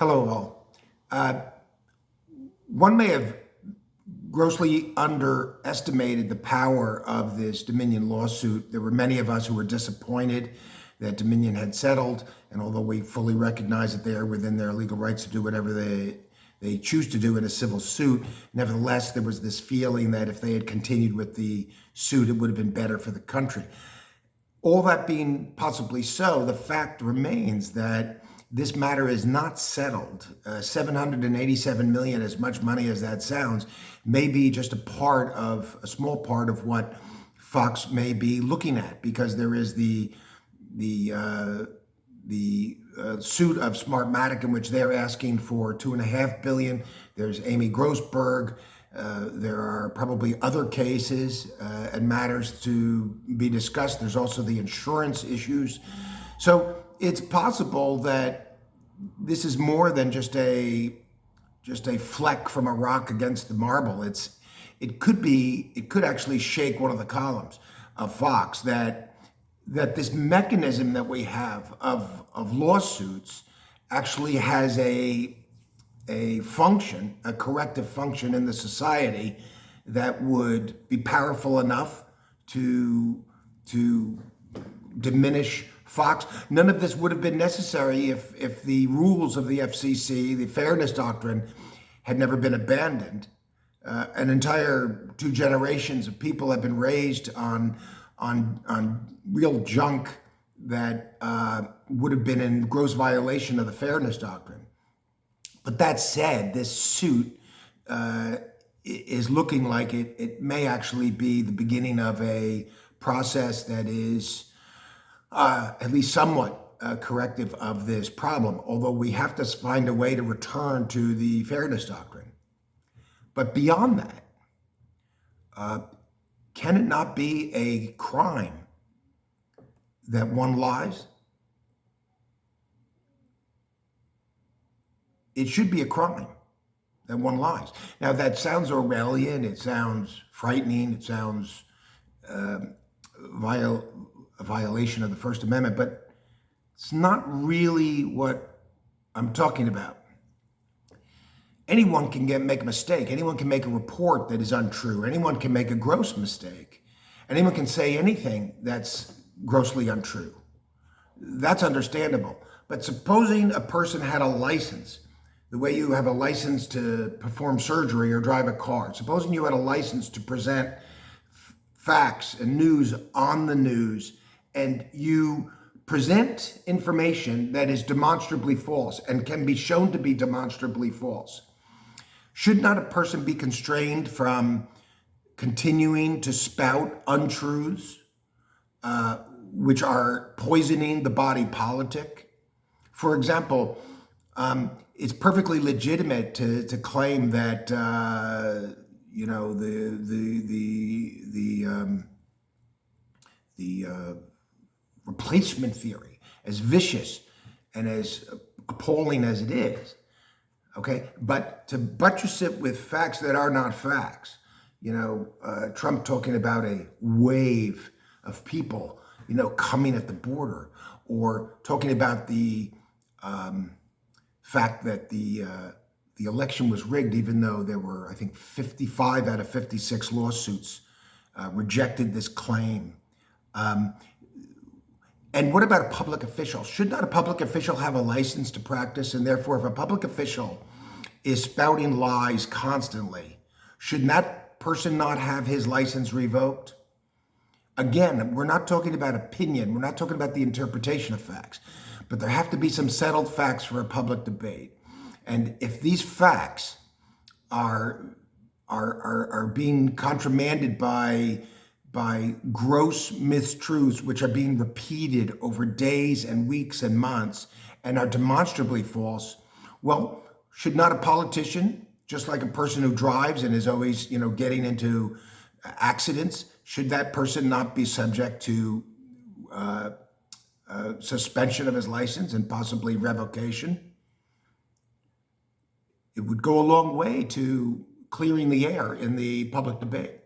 Hello, all. Uh, One may have grossly underestimated the power of this Dominion lawsuit. There were many of us who were disappointed that Dominion had settled, and although we fully recognize that they are within their legal rights to do whatever they choose to do in a civil suit, nevertheless, there was this feeling that if they had continued with the suit, it would have been better for the country. All that being possibly so, the fact remains that this matter is not settled. 787 million, as much money as that sounds, may be just a small part of what Fox may be looking at, because there is the suit of Smartmatic, in which they're asking for $2.5 billion. There's Amy Grossberg. There are probably other cases and matters to be discussed. There's also the insurance issues. So it's possible that this is more than just a fleck from a rock against the marble. It could actually shake one of the columns of Fox, that this mechanism that we have of lawsuits actually has a function, a corrective function in the society that would be powerful enough to diminish Fox. None of this would have been necessary if the rules of the FCC, the fairness doctrine, had never been abandoned. An entire 2 generations of people have been raised on real junk that would have been in gross violation of the fairness doctrine. But that said, this suit is looking like it may actually be the beginning of a process that is at least somewhat corrective of this problem, although we have to find a way to return to the fairness doctrine. But beyond that, can it not be a crime that one lies? It should be a crime that one lies. Now, that sounds Orwellian, it sounds frightening, it sounds a violation of the First Amendment, but it's not really what I'm talking about. Anyone can make a mistake. Anyone can make a report that is untrue. Anyone can make a gross mistake. Anyone can say anything that's grossly untrue. That's understandable. But supposing a person had a license, the way you have a license to perform surgery or drive a car, supposing you had a license to present facts and news on the news, and you present information that is demonstrably false and can be shown to be demonstrably false, should not a person be constrained from continuing to spout untruths, which are poisoning the body politic? For example, it's perfectly legitimate to claim that the replacement theory, as vicious and as appalling as it is, okay, but to buttress it with facts that are not facts, Trump talking about a wave of people, coming at the border, or talking about the fact that the election was rigged, even though there were, I think, 55 out of 56 lawsuits rejected this claim. And what about a public official? Should not a public official have a license to practice? And therefore, if a public official is spouting lies constantly, should that person not have his license revoked? Again, we're not talking about opinion. We're not talking about the interpretation of facts. But there have to be some settled facts for a public debate. And if these facts are being contramanded by gross mistruths, which are being repeated over days and weeks and months and are demonstrably false, well, should not a politician, just like a person who drives and is always, getting into accidents, should that person not be subject to suspension of his license and possibly revocation? It would go a long way to clearing the air in the public debate.